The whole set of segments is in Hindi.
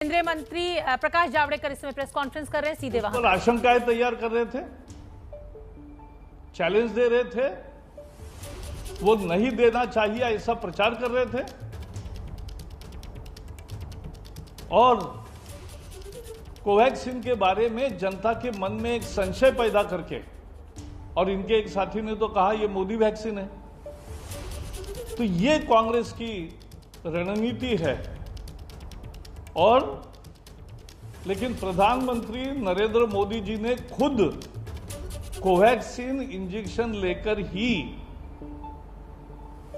केंद्रीय मंत्री प्रकाश जावड़ेकर इस समय प्रेस कॉन्फ्रेंस कर रहे हैं, सीधे वहां आशंकाएं तैयार कर रहे थे, चैलेंज दे रहे थे, वो नहीं देना चाहिए ऐसा प्रचार कर रहे थे और कोवैक्सीन के बारे में जनता के मन में एक संशय पैदा करके, और इनके एक साथी ने तो कहा ये मोदी वैक्सीन है। तो ये कांग्रेस की रणनीति है। और लेकिन प्रधानमंत्री नरेंद्र मोदी जी ने खुद कोवैक्सीन इंजेक्शन लेकर ही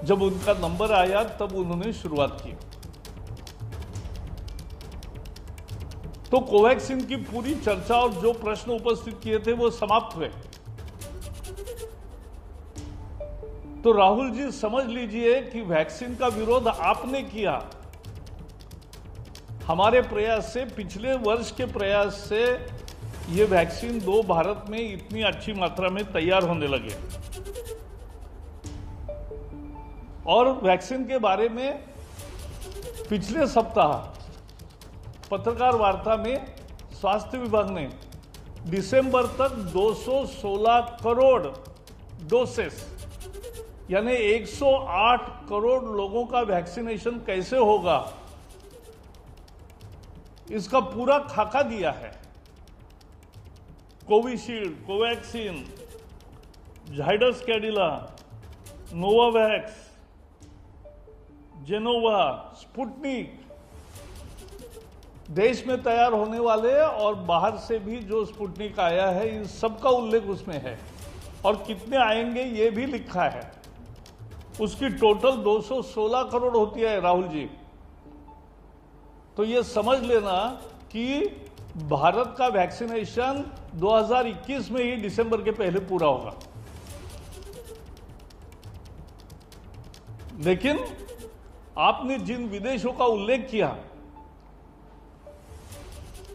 जब उनका नंबर आया तब उन्होंने शुरुआत की। तो कोवैक्सीन की पूरी चर्चा और जो प्रश्न उपस्थित किए थे वो समाप्त हुए। तो राहुल जी समझ लीजिए कि वैक्सीन का विरोध आपने किया। हमारे प्रयास से, पिछले वर्ष के प्रयास से ये वैक्सीन दो भारत में इतनी अच्छी मात्रा में तैयार होने लगे। और वैक्सीन के बारे में पिछले सप्ताह पत्रकार वार्ता में स्वास्थ्य विभाग ने दिसंबर तक 216 करोड़ डोसेस यानी 108 करोड़ लोगों का वैक्सीनेशन कैसे होगा इसका पूरा खाका दिया है। कोविशील्ड, कोवैक्सीन, जाइडस कैडिला, नोवावैक्स, जेनोवा, स्पुतनिक, देश में तैयार होने वाले और बाहर से भी जो स्पुतनिक आया है इन सबका उल्लेख उसमें है और कितने आएंगे ये भी लिखा है। उसकी टोटल 216 करोड़ होती है राहुल जी। तो ये समझ लेना कि भारत का वैक्सीनेशन 2021 में ही दिसंबर के पहले पूरा होगा। लेकिन आपने जिन विदेशों का उल्लेख किया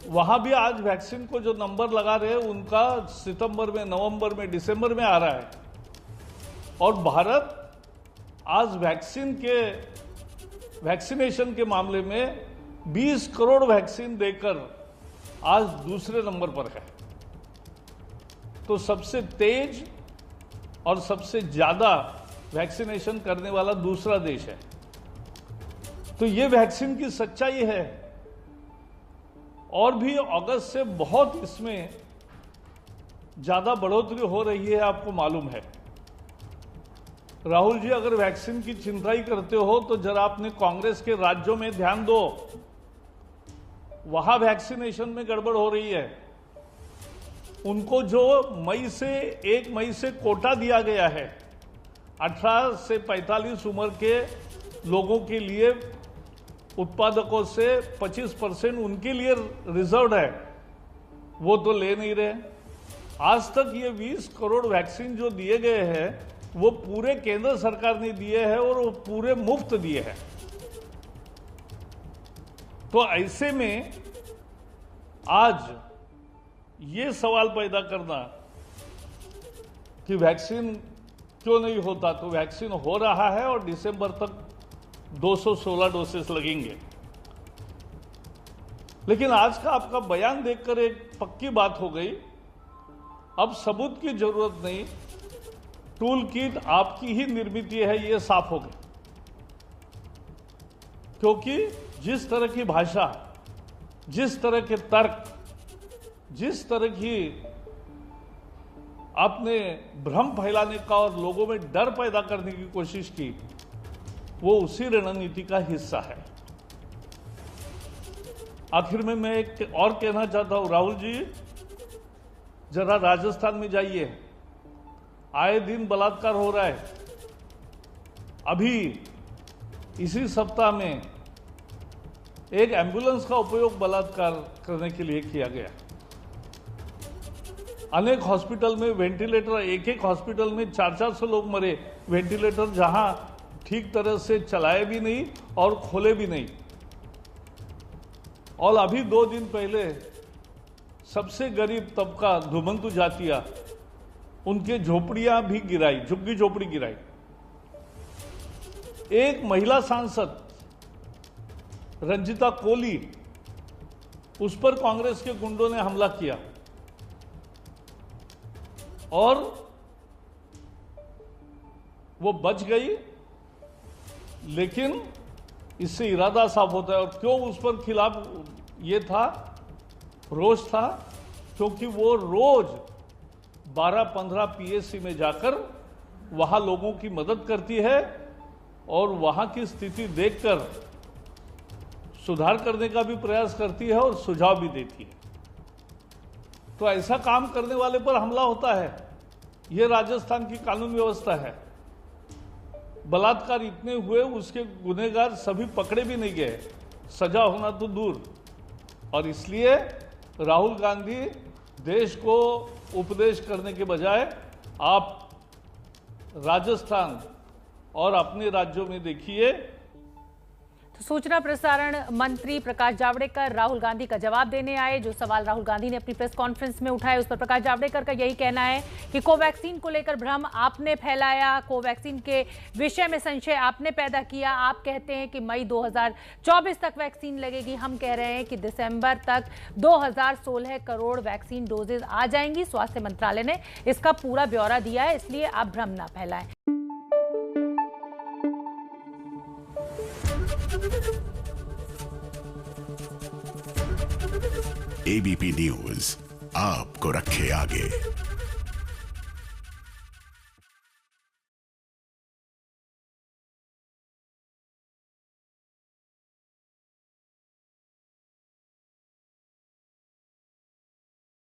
वहां भी आज वैक्सीन को जो नंबर लगा रहे हैं उनका सितंबर में, नवंबर में, दिसंबर में आ रहा है। और भारत आज वैक्सीनेशन के मामले में 20 करोड़ वैक्सीन देकर आज दूसरे नंबर पर है। तो सबसे तेज और सबसे ज्यादा वैक्सीनेशन करने वाला दूसरा देश है। तो ये वैक्सीन की सच्चाई है। और भी अगस्त से बहुत इसमें ज्यादा बढ़ोतरी हो रही है, आपको मालूम है। राहुल जी अगर वैक्सीन की चिंता ही करते हो तो जरा अपने कांग्रेस के राज्यों में ध्यान दो, वहां वैक्सीनेशन में गड़बड़ हो रही है। उनको जो 1 मई से कोटा दिया गया है 18 से 45 उम्र के लोगों के लिए, उत्पादकों से 25% उनके लिए रिजर्व है, वो तो ले नहीं रहे। आज तक ये 20 करोड़ वैक्सीन जो दिए गए हैं वो पूरे केंद्र सरकार ने दिए हैं और वो पूरे मुफ्त दिए हैं। तो ऐसे में आज ये सवाल पैदा करना कि वैक्सीन क्यों नहीं होता, तो वैक्सीन हो रहा है और दिसंबर तक 216 डोसेस लगेंगे। लेकिन आज का आपका बयान देखकर एक पक्की बात हो गई, अब सबूत की जरूरत नहीं, टूल किट आपकी ही निर्मित है, ये साफ हो गई। क्योंकि जिस तरह की भाषा, जिस तरह के तर्क, जिस तरह की आपने भ्रम फैलाने का और लोगों में डर पैदा करने की कोशिश की, वो उसी रणनीति का हिस्सा है। आखिर में मैं एक और कहना चाहता हूं, राहुल जी जरा राजस्थान में जाइए, आए दिन बलात्कार हो रहा है। अभी इसी सप्ताह में एक एम्बुलेंस का उपयोग बलात्कार करने के लिए किया गया। अनेक हॉस्पिटल में वेंटिलेटर, एक हॉस्पिटल में 400 लोग मरे, वेंटिलेटर जहां ठीक तरह से चलाए भी नहीं और खोले भी नहीं। और अभी 2 दिन पहले सबसे गरीब तबका धुमंतु जातिया, उनके झोपड़ियां भी गिराई, झुग्गी झोपड़ी गिराई। एक महिला सांसद रंजिता कोली उस पर कांग्रेस के गुंडों ने हमला किया और वो बच गई, लेकिन इससे इरादा साफ होता है। और क्यों उस पर खिलाफ ये था, रोष था, क्योंकि वो रोज 12-15 पीएससी में जाकर वहां लोगों की मदद करती है और वहां की स्थिति देखकर सुधार करने का भी प्रयास करती है और सुझाव भी देती है। तो ऐसा काम करने वाले पर हमला होता है, यह राजस्थान की कानून व्यवस्था है। बलात्कार इतने हुए, उसके गुनहगार सभी पकड़े भी नहीं गए, सजा होना तो दूर। और इसलिए राहुल गांधी देश को उपदेश करने के बजाय आप राजस्थान और अपने राज्यों में देखिए। तो सूचना प्रसारण मंत्री प्रकाश जावड़ेकर राहुल गांधी का जवाब देने आए। जो सवाल राहुल गांधी ने अपनी प्रेस कॉन्फ्रेंस में उठाए, उस पर प्रकाश जावड़ेकर का यही कहना है कि कोवैक्सीन को लेकर भ्रम आपने फैलाया, कोवैक्सीन के विषय में संशय आपने पैदा किया। आप कहते हैं कि मई 2024 तक वैक्सीन लगेगी, हम कह रहे हैं कि दिसंबर तक 2016 करोड़ वैक्सीन डोजेज आ जाएंगी। स्वास्थ्य मंत्रालय ने इसका पूरा ब्यौरा दिया है, इसलिए आप भ्रम ना फैलाएं। एबीपी न्यूज आपको रखे आगे।